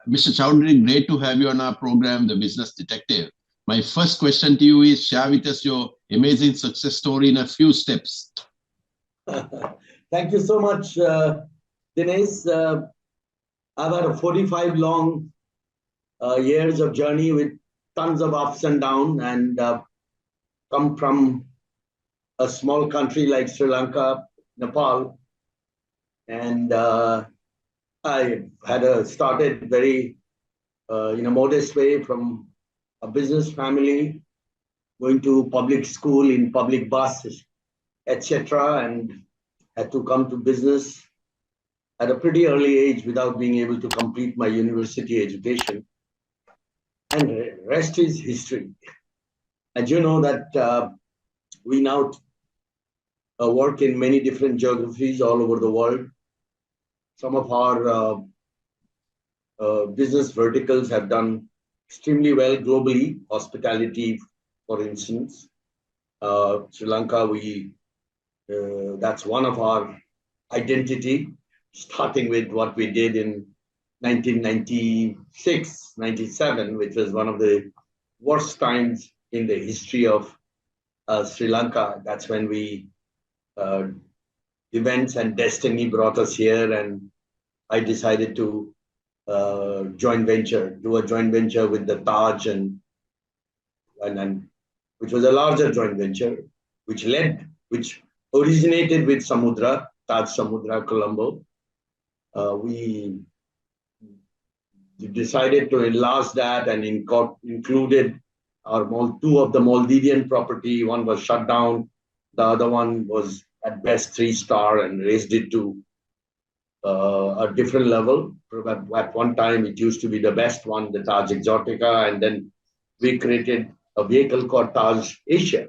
Mr. Chaudhary, great to have you on our program, The Business Detective. My first question to you is, share with us your amazing success story in a few steps. Thank you so much, Dinesh. I've had a 45 long years of journey with tons of ups and downs, and come from a small country like Sri Lanka, Nepal, and I had started very in a modest way from a business family, going to public school in public buses, etc., and had to come to business at a pretty early age without being able to complete my university education. And rest is history. And you know that we now work in many different geographies all over the world. Some of our business verticals have done extremely well globally. Hospitality, for instance, Sri Lanka, that's one of our identity, starting with what we did in 1996, 97, which was one of the worst times in the history of Sri Lanka. That's when events and destiny brought us here, and I decided to do a joint venture with the Taj, and which was a larger joint venture, which originated with Samudra, Taj Samudra, Colombo. We decided to enlarge that and included two of the Maldivian property. One was shut down. The other one was at best 3-star, and raised it to a different level. At one time, it used to be the best one, the Taj Exotica, and then we created a vehicle called Taj Asia.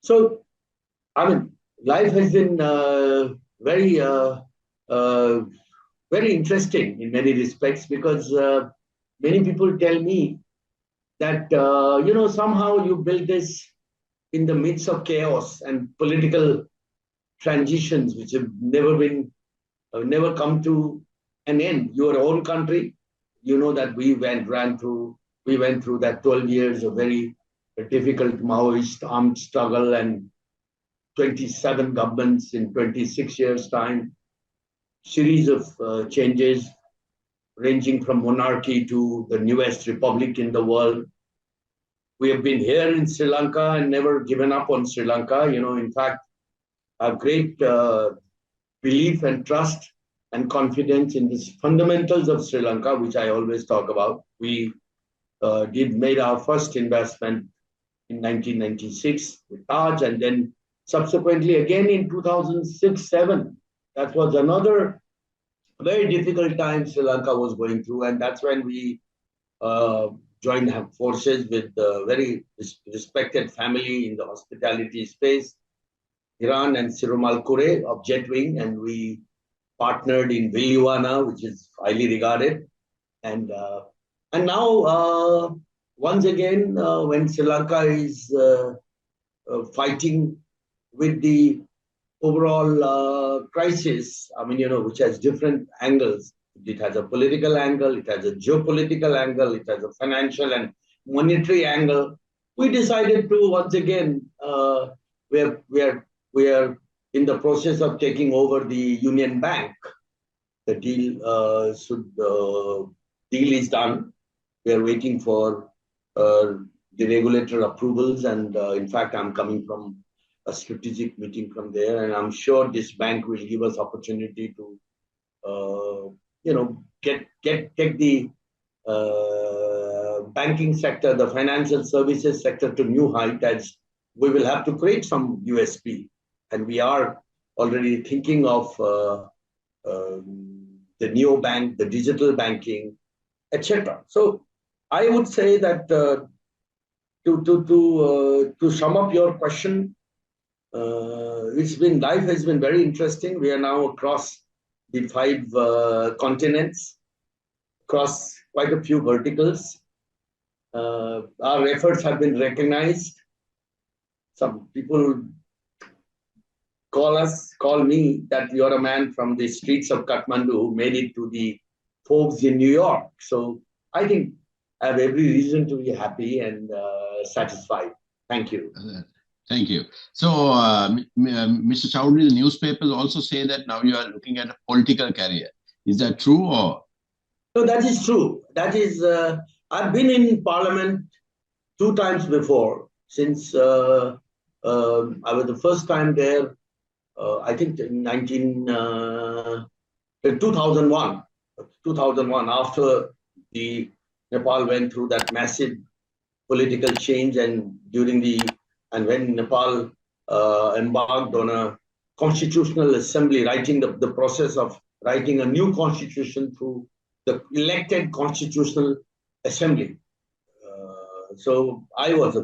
So, I mean, life has been very interesting in many respects, because many people tell me that somehow you build this in the midst of chaos and political transitions which have never come to an end. Your own country, you know that we went through that 12 years of very difficult Maoist armed struggle, and 27 governments in 26 years' time, series of changes ranging from monarchy to the newest republic in the world. We have been here in Sri Lanka and never given up on Sri Lanka. In fact, I have great belief and trust and confidence in the fundamentals of Sri Lanka, which I always talk about. We made our first investment in 1996 with Taj, and then subsequently again in 2006-07. That was another very difficult time Sri Lanka was going through, and that's when we joined forces with a very respected family in the hospitality space, Iran and Sirumal Kure of Jetwing, and we partnered in Viliwana, which is highly regarded. And now, once again, when Sri Lanka is fighting with the overall crisis, which has different angles. It has a political angle, it has a geopolitical angle, it has a financial and monetary angle. We decided to once again, we are in the process of taking over the Union Bank. The deal is done. We are waiting for the regulator approvals, and in fact, I'm coming from a strategic meeting from there, and I'm sure this bank will give us opportunity to take the banking sector, the financial services sector to new height, as we will have to create some USP. And we are already thinking of the neobank, the digital banking, etc. So I would say that to sum up your question, life has been very interesting. We are now across the 5 continents, across quite a few verticals. Our efforts have been recognized. Some people call me that you're a man from the streets of Kathmandu who made it to the folks in New York. So I think I have every reason to be happy and satisfied. Thank you. Thank you. So, Mr. Chaudhary, the newspapers also say that now you are looking at a political career. Is that true or? No, that is true. That is, I've been in Parliament 2 times before, since I was the first time there, I think in 2001, after the Nepal went through that massive political change, and when Nepal embarked on a constitutional assembly, writing the process of writing a new constitution through the elected constitutional assembly. So I was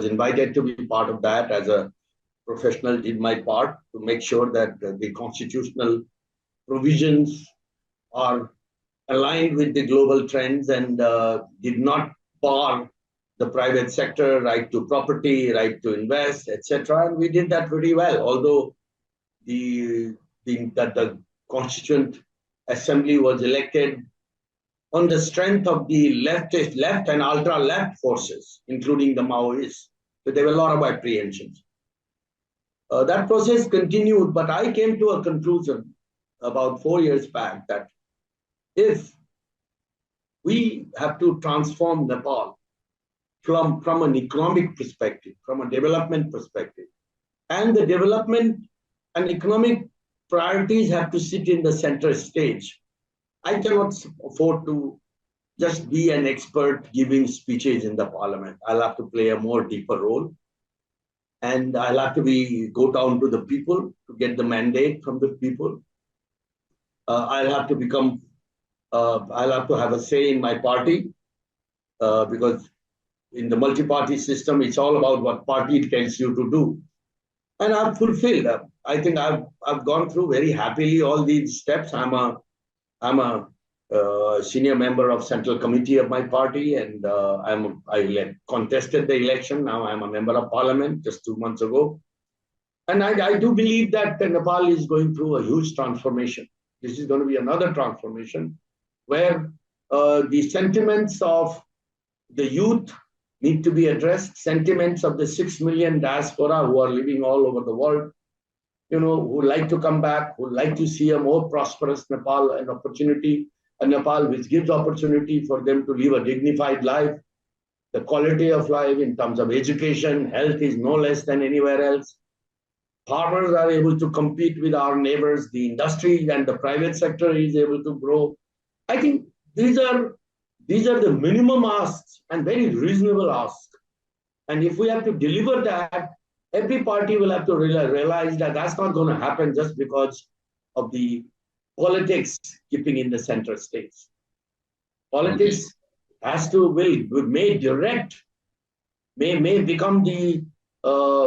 invited to be part of that as a professional, did my part to make sure that the constitutional provisions are aligned with the global trends and did not bar the private sector, right to property, right to invest, etc. And we did that pretty well, although the Constituent Assembly was elected on the strength of the left and ultra-left forces, including the Maoists. So there were a lot of apprehensions. That process continued, but I came to a conclusion about 4 years back that if we have to transform Nepal from an economic perspective, from a development perspective, and the development and economic priorities have to sit in the center stage, I cannot afford to just be an expert giving speeches in the parliament. I'll have to play a more deeper role. And I'll have to go down to the people to get the mandate from the people. I'll have to have a say in my party because in the multi-party system, it's all about what party tells you to do. And I've fulfilled. I think I've gone through very happily all these steps. I'm a senior member of Central Committee of my party, and I contested the election. Now I'm a member of Parliament just 2 months ago. And I do believe that Nepal is going through a huge transformation. This is going to be another transformation where the sentiments of the youth need to be addressed, sentiments of the 6 million diaspora who are living all over the world, who like to come back, who like to see a more prosperous Nepal, an opportunity, a Nepal which gives opportunity for them to live a dignified life. The quality of life in terms of education, health is no less than anywhere else. Farmers are able to compete with our neighbors. The industry and the private sector is able to grow. I think these are the minimum asks and very reasonable asks. And if we have to deliver that, every party will have to realize that that's not going to happen just because of the politics keeping in the center stage. Politics may become the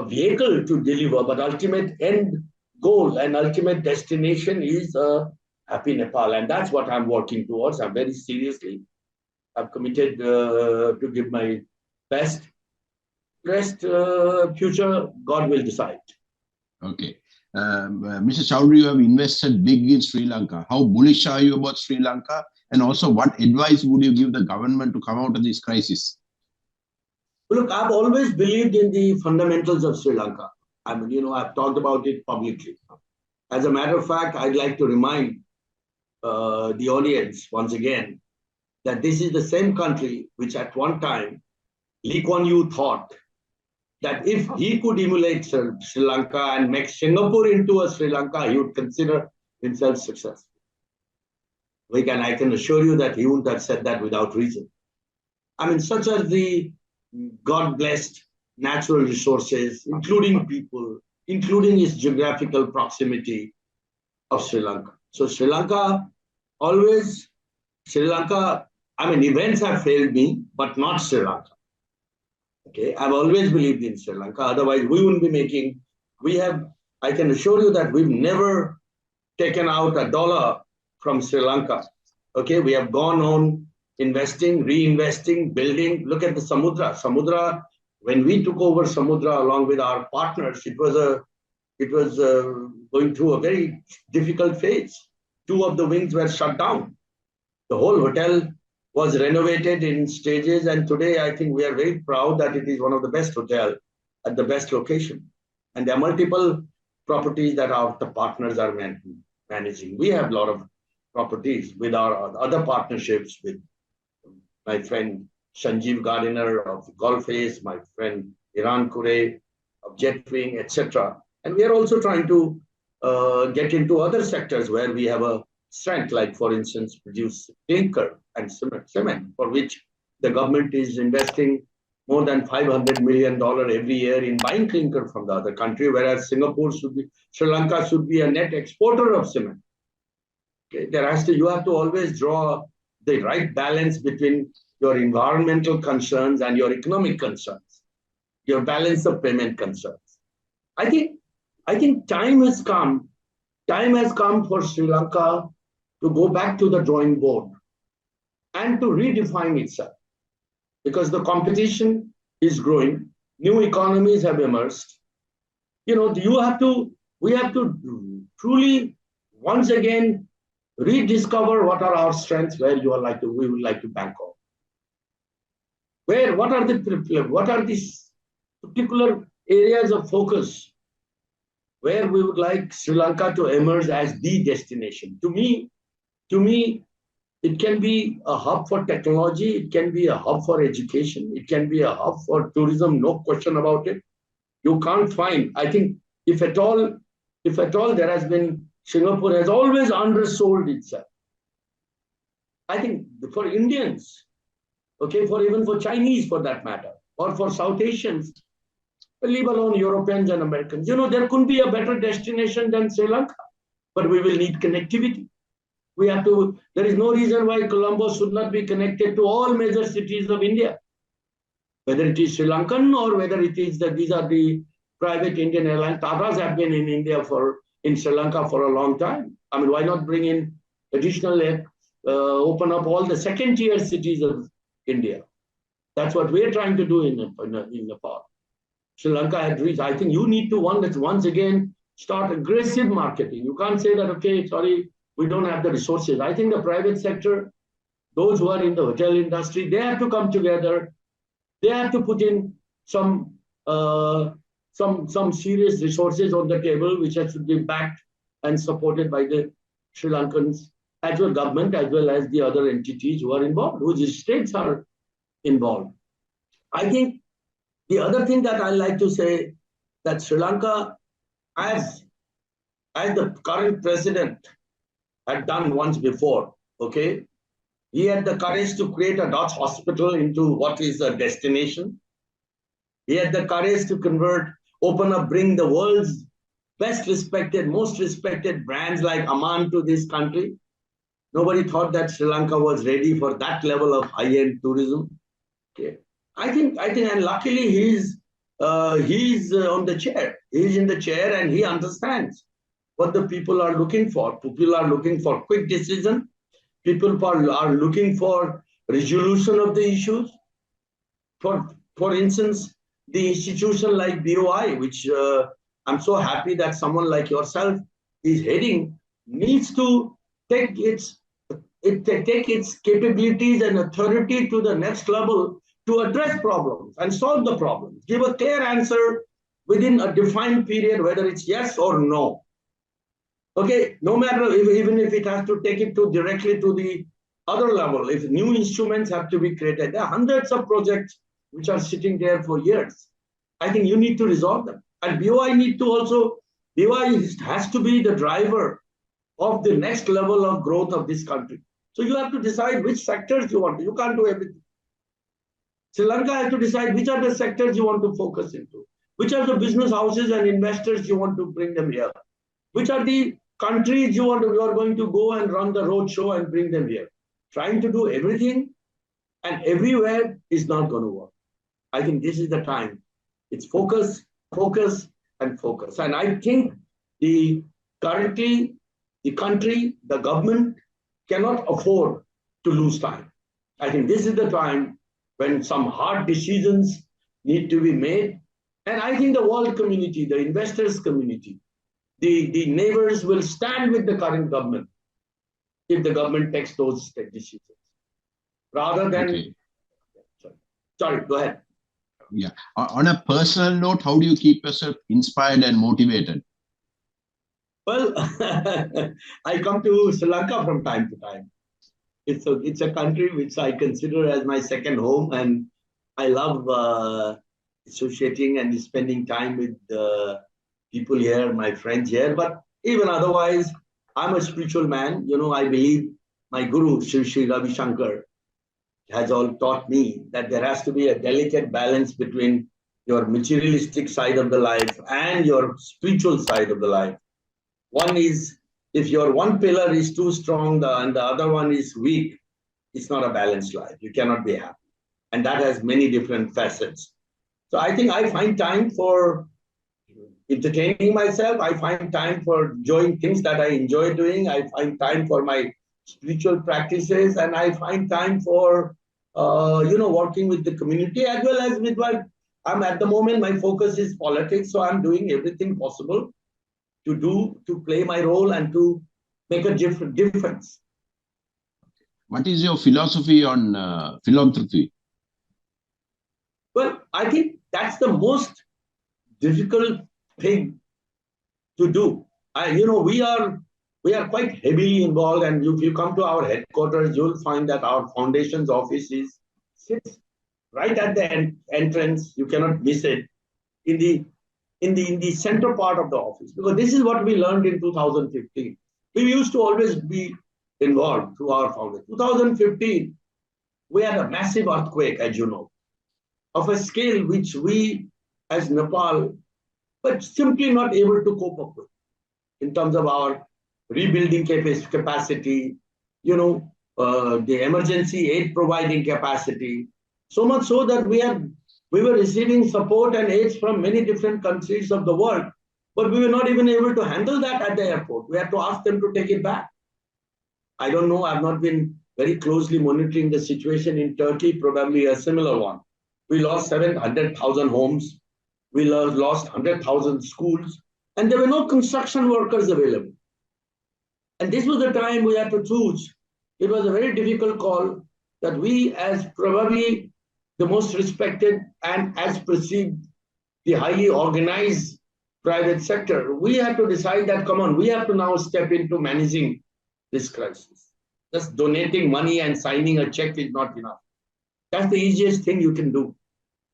vehicle to deliver, but ultimate end goal and ultimate destination is a happy Nepal. And that's what I'm working towards. I'm very seriously. I've committed to give my best. Rest, future, God will decide. Okay. Mr. Chaudhary, you have invested big in Sri Lanka. How bullish are you about Sri Lanka? And also, what advice would you give the government to come out of this crisis? Look, I've always believed in the fundamentals of Sri Lanka. I've talked about it publicly. As a matter of fact, I'd like to remind the audience once again that this is the same country which at one time Lee Kuan Yew thought that if he could emulate Sri Lanka and make Singapore into a Sri Lanka, he would consider himself successful. I can assure you that he wouldn't have said that without reason. Such as the God-blessed natural resources, including people, including its geographical proximity of Sri Lanka. So events have failed me, but not Sri Lanka. Okay, I've always believed in Sri Lanka. Otherwise, we wouldn't be I can assure you that we've never taken out a dollar from Sri Lanka. Okay, we have gone on investing, reinvesting, building. Look at the Samudra. When we took over Samudra along with our partners, it was going through a very difficult phase. 2 of the wings were shut down. The whole hotel was renovated in stages, and today I think we are very proud that it is one of the best hotels at the best location. And there are multiple properties that our the partners are managing. We have a lot of properties with our other partnerships with my friend Sanjeev Gardiner of Golface, my friend Iran Kure of Jetwing, etc. And we are also trying to get into other sectors where we have a strength, like, for instance, produce clinker and cement, for which the government is investing more than $500 million every year in buying clinker from the other country, whereas Sri Lanka should be a net exporter of cement. Okay? You have to always draw the right balance between your environmental concerns and your economic concerns, your balance of payment concerns. I think time has come. Time has come for Sri Lanka to go back to the drawing board and to redefine itself, because the competition is growing, new economies have emerged. We have to truly once again rediscover what are our strengths, where we would like to bank on. What are these particular areas of focus where we would like Sri Lanka to emerge as the destination? To me, it can be a hub for technology, it can be a hub for education, it can be a hub for tourism, no question about it. You can't find, I think, if at all there has been, Singapore has always undersold itself. I think for Indians, okay, even for Chinese for that matter, or for South Asians, leave alone Europeans and Americans. There couldn't be a better destination than Sri Lanka, but we will need connectivity. There is no reason why Colombo should not be connected to all major cities of India, whether it is Sri Lankan or whether it is these are the private Indian airlines. Tatas have been in Sri Lanka for a long time. I mean, why not bring in additional open up all the second tier cities of India? That's what we're trying to do in Nepal. Sri Lanka had reached. I think you need to once again start aggressive marketing. You can't say that, okay, sorry, we don't have the resources. I think the private sector, those who are in the hotel industry, they have to come together. They have to put in some serious resources on the table, which has to be backed and supported by the Sri Lankans, as well government, as well as the other entities who are involved, whose states are involved. I think the other thing that I like to say, that Sri Lanka, as the current president had done once before, okay, he had the courage to create a Dutch hospital into what is a destination. He had the courage to bring the world's best respected, most respected brands like Aman to this country. Nobody thought that Sri Lanka was ready for that level of high-end tourism. Okay. I think, and luckily he's on the chair. He's in the chair and he understands what the people are looking for. People are looking for quick decision. People are looking for resolution of the issues. For instance, the institution like BOI, which I'm so happy that someone like yourself is heading, needs to take its capabilities and authority to the next level to address problems and solve the problems. Give a clear answer within a defined period, whether it's yes or no. Okay, no matter even if it has to take it directly to the other level, if new instruments have to be created, there are hundreds of projects which are sitting there for years. I think you need to resolve them. And BOI has to be the driver of the next level of growth of this country. So you have to decide which sectors you want. You can't do everything. Sri Lanka has to decide which are the sectors you want to focus into, which are the business houses and investors you want to bring them here, which are the countries you are going to go and run the road show and bring them here. Trying to do everything and everywhere is not going to work. I think this is the time. It's focus, focus, and focus. And I think currently the country, the government cannot afford to lose time. I think this is the time when some hard decisions need to be made. And I think the world community, the investors community, the neighbors will stand with the current government if the government takes those decisions. Rather than... Okay. Sorry, go ahead. Yeah. On a personal note, how do you keep yourself inspired and motivated? Well, I come to Sri Lanka from time to time. It's a country which I consider as my second home, and I love associating and spending time with people here, my friends here. But even otherwise, I'm a spiritual man. You know, I believe my guru, Sri Ravi Shankar, has all taught me that there has to be a delicate balance between your materialistic side of the life and your spiritual side of the life. One is, if your one pillar is too strong and the other one is weak, it's not a balanced life. You cannot be happy. And that has many different facets. So I think I find time for entertaining myself. I find time for doing things that I enjoy doing. I find time for my spiritual practices, and I find time for working with the community, as well as with what I'm at the moment. My focus is politics, so I'm doing everything possible to play my role and to make a difference. What is your philosophy on philanthropy? Well, I think that's the most difficult thing to do. We are quite heavily involved, and if you come to our headquarters, you'll find that our foundation's office sits right at the entrance. You cannot miss it in the center part of the office, because this is what we learned in 2015. We used to always be involved through our foundation. 2015, we had a massive earthquake, as you know, of a scale which we, as Nepal, were simply not able to cope up with in terms of our rebuilding capacity, the emergency aid providing capacity. So much so that we were receiving support and aids from many different countries of the world, but we were not even able to handle that at the airport. We had to ask them to take it back. I don't know. I've not been very closely monitoring the situation in Turkey, probably a similar one. We lost 700,000 homes. We lost 100,000 schools, and there were no construction workers available. And this was the time we had to choose. It was a very difficult call that we, as probably the most respected and as perceived the highly organized private sector, we had to decide that, come on, we have to now step into managing this crisis. Just donating money and signing a check is not enough. That's the easiest thing you can do.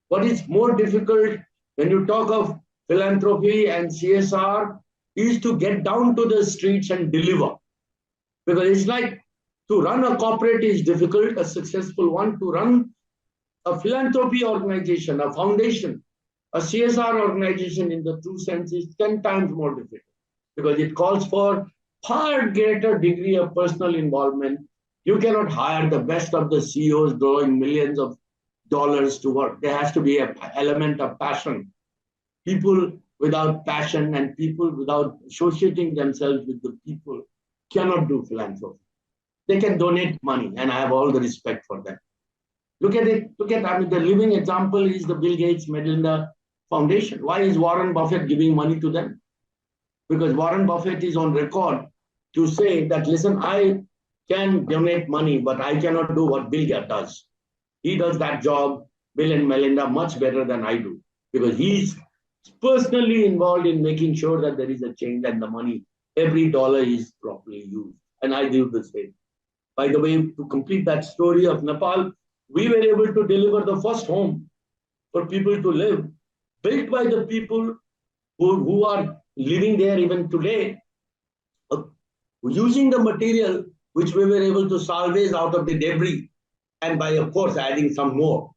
What is more difficult when you talk of philanthropy and CSR is to get down to the streets and deliver. Because it's like, to run a corporate is difficult, a successful one. To run a philanthropy organization, a foundation, a CSR organization in the true sense is 10 times more difficult, because it calls for far greater degree of personal involvement. You cannot hire the best of the CEOs drawing millions of dollars to work. There has to be an element of passion. People without passion and people without associating themselves with the people cannot do philanthropy. They can donate money, and I have all the respect for them. Look at it. The living example is the Bill Gates Melinda Foundation. Why is Warren Buffett giving money to them? Because Warren Buffett is on record to say that, listen, I can donate money, but I cannot do what Bill Gates does. He does that job, Bill and Melinda, much better than I do, because he's personally involved in making sure that there is a change and the money, every dollar is properly used. And I do the same. By the way, to complete that story of Nepal, we were able to deliver the first home for people to live, built by the people who are living there even today, using the material which we were able to salvage out of the debris, and by, of course, adding some more.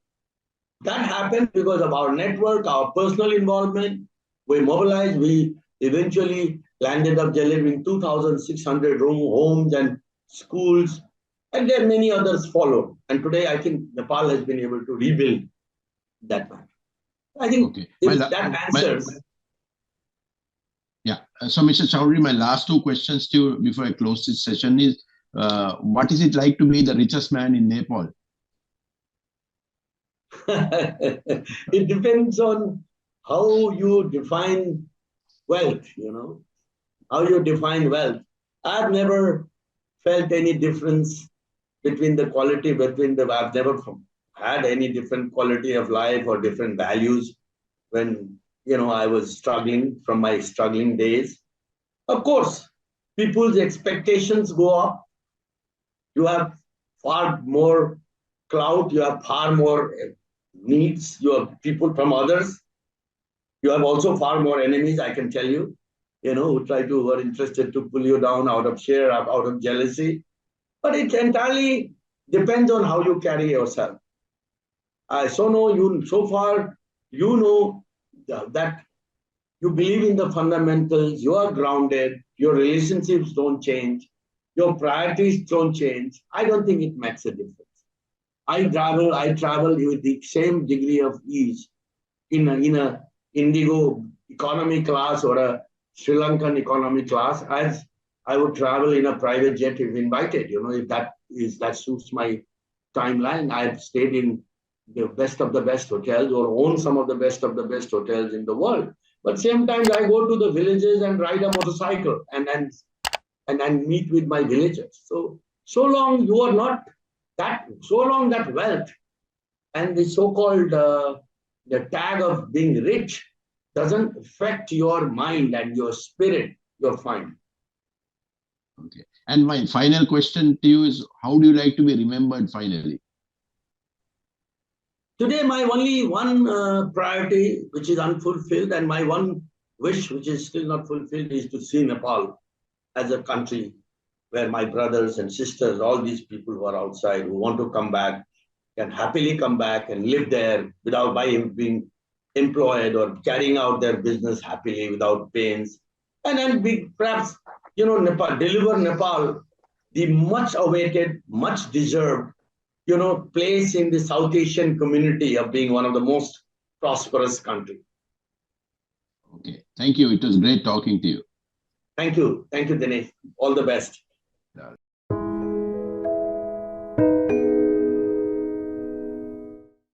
That happened because of our network, our personal involvement. We mobilized. We eventually landed up delivering 2,600 homes and schools, and then many others followed. And today, I think Nepal has been able to rebuild that matter. I think if that answers. Yeah. So, Mr. Chaudhary, my last two questions to you before I close this session is, what is it like to be the richest man in Nepal? It depends on how you define wealth, how you define wealth. I've never felt any difference between the quality between the. I've never had any different quality of life or different values when I was struggling from my struggling days. Of course, people's expectations go up. You have far more clout. You have far more needs. You have people from others. You have also far more enemies, I can tell you, who are interested to pull you down out of share, out of jealousy. But it entirely depends on how you carry yourself. So far, you know that you believe in the fundamentals, you are grounded, your relationships don't change, your priorities don't change. I don't think it makes a difference. I travel with the same degree of ease in a Indigo economy class or a Sri Lankan economy class as I would travel in a private jet if invited. If that suits my timeline. I've stayed in the best of the best hotels or own some of the best hotels in the world. But sometimes I go to the villages and ride a motorcycle and meet with my villagers. So long you are not that, so long that wealth and the so-called the tag of being rich doesn't affect your mind and your spirit, you're fine. Okay. And my final question to you is, how do you like to be remembered finally? Today, my only one priority, which is unfulfilled, and my one wish, which is still not fulfilled, is to see Nepal as a country where my brothers and sisters, all these people who are outside, who want to come back, can happily come back and live there without being employed or carrying out their business happily without pains. And then perhaps, deliver Nepal the much awaited, much deserved, place in the South Asian community of being one of the most prosperous countries. Okay. Thank you. It was great talking to you. Thank you. Thank you, Dinesh. All the best.